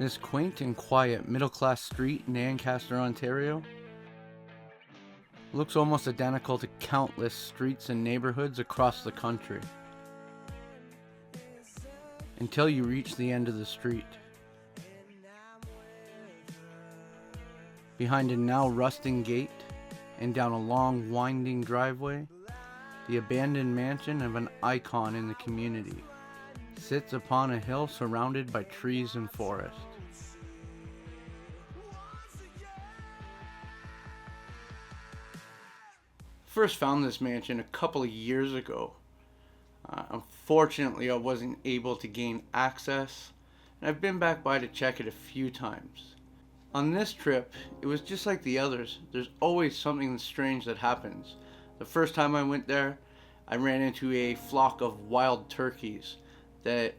This quaint and quiet middle-class street in Ancaster, Ontario looks almost identical to countless streets and neighborhoods across the country, until you reach the end of the street. Behind a now rusting gate and down a long winding driveway, the abandoned mansion of an icon in the community sits upon a hill surrounded by trees and forest. First found this mansion a couple of years ago. Unfortunately, I wasn't able to gain access, and I've been back by to check it a few times. On this trip, it was just like the others. There's always something strange that happens. The first time I went there, I ran into a flock of wild turkeys that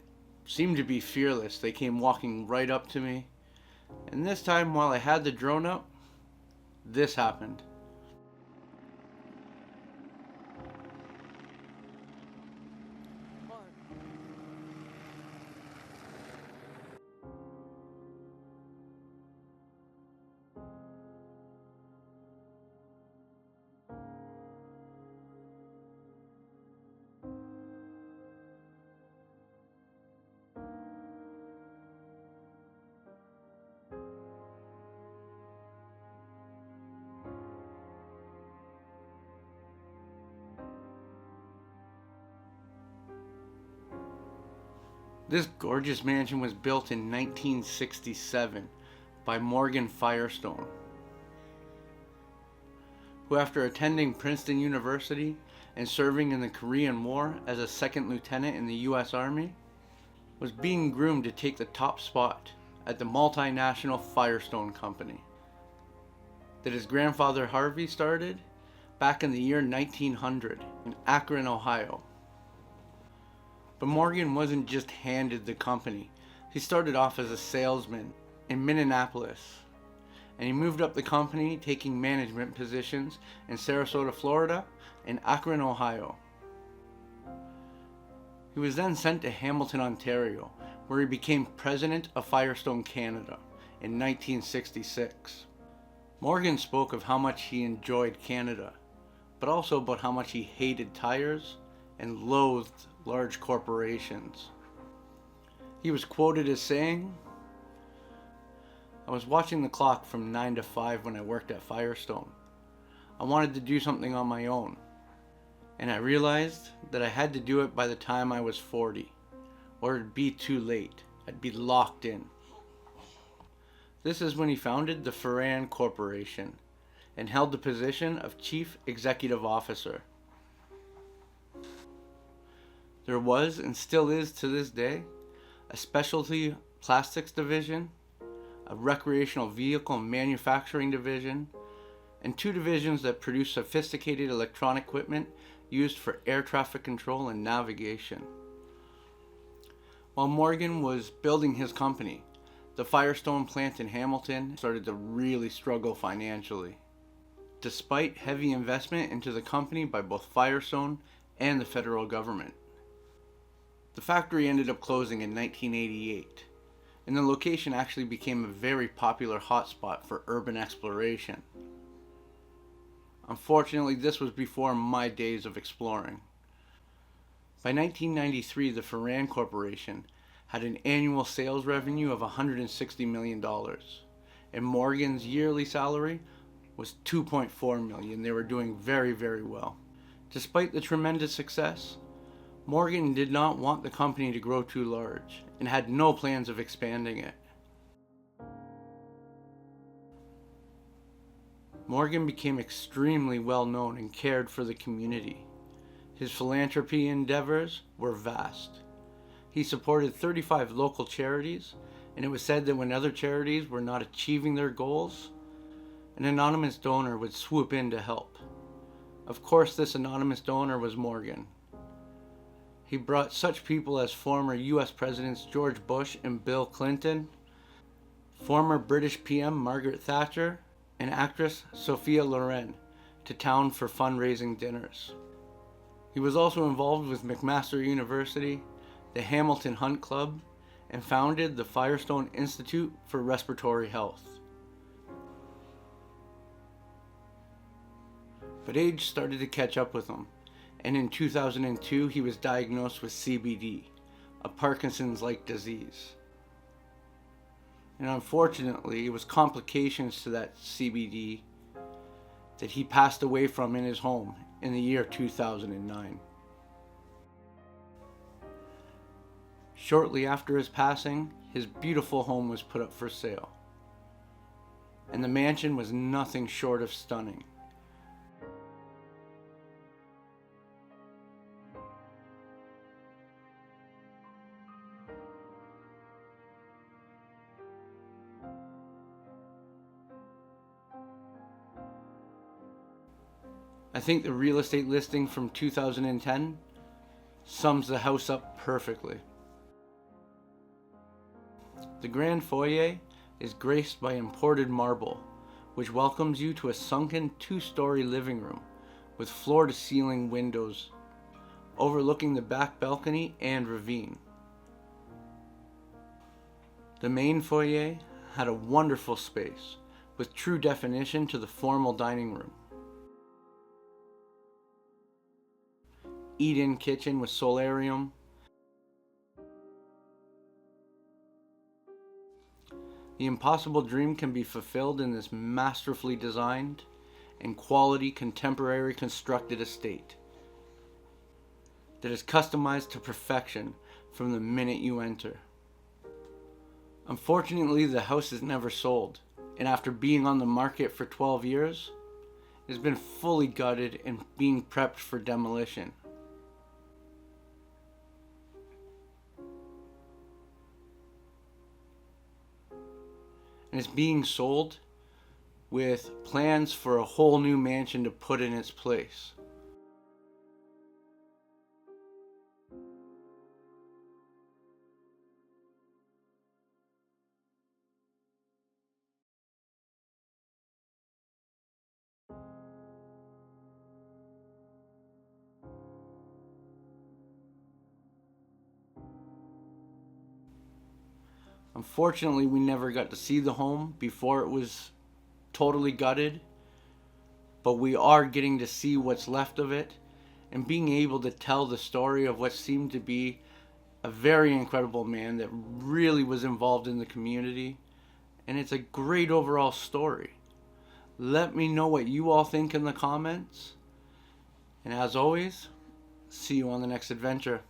seemed to be fearless. They came walking right up to me. And this time, while I had the drone up, this happened. This gorgeous mansion was built in 1967 by Morgan Firestone, who, after attending Princeton University and serving in the Korean War as a second lieutenant in the U.S. Army, was being groomed to take the top spot at the multinational Firestone Company that his grandfather Harvey started back in the year 1900 in Akron, Ohio. But Morgan wasn't just handed the company. He started off as a salesman in Minneapolis, and he moved up the company, taking management positions in Sarasota, Florida, and Akron, Ohio. He was then sent to Hamilton, Ontario, where he became president of Firestone Canada in 1966. Morgan spoke of how much he enjoyed Canada, but also about how much he hated tires and loathed large corporations. He was quoted as saying, "I was watching the clock from 9 to 5 when I worked at Firestone. I wanted to do something on my own, and I realized that I had to do it by the time I was 40, or it'd be too late. I'd be locked in." This is when he founded the Firestone Corporation and held the position of Chief Executive Officer. There was, and still is to this day, a specialty plastics division, a recreational vehicle manufacturing division, and two divisions that produce sophisticated electronic equipment used for air traffic control and navigation. While Morgan was building his company, the Firestone plant in Hamilton started to really struggle financially, despite heavy investment into the company by both Firestone and the federal government. The factory ended up closing in 1988, and the location actually became a very popular hotspot for urban exploration. Unfortunately, this was before my days of exploring. By 1993, the Firestone Corporation had an annual sales revenue of $160 million, and Morgan's yearly salary was $2.4 million. They were doing very, very well. Despite the tremendous success, Morgan did not want the company to grow too large and had no plans of expanding it. Morgan became extremely well known and cared for the community. His philanthropy endeavors were vast. He supported 35 local charities, and it was said that when other charities were not achieving their goals, an anonymous donor would swoop in to help. Of course, this anonymous donor was Morgan. He brought such people as former U.S. Presidents George Bush and Bill Clinton, former British PM Margaret Thatcher, and actress Sophia Loren to town for fundraising dinners. He was also involved with McMaster University, the Hamilton Hunt Club, and founded the Firestone Institute for Respiratory Health. But age started to catch up with him, and in 2002 he was diagnosed with CBD, a Parkinson's-like disease. And unfortunately, it was complications to that CBD that he passed away from in his home in the year 2009. Shortly after his passing, his beautiful home was put up for sale, and the mansion was nothing short of stunning. I think the real estate listing from 2010 sums the house up perfectly. The grand foyer is graced by imported marble, which welcomes you to a sunken 2-story living room with floor-to-ceiling windows overlooking the back balcony and ravine. The main foyer had a wonderful space with true definition to the formal dining room. Eat-in kitchen with solarium. The impossible dream can be fulfilled in this masterfully designed and quality contemporary constructed estate that is customized to perfection from the minute you enter. Unfortunately, the house is never sold, and after being on the market for 12 years, it has been fully gutted and being prepped for demolition. And it's being sold with plans for a whole new mansion to put in its place. Unfortunately, we never got to see the home before it was totally gutted, but we are getting to see what's left of it and being able to tell the story of what seemed to be a very incredible man that really was involved in the community, and it's a great overall story. Let me know what you all think in the comments, and as always, see you on the next adventure.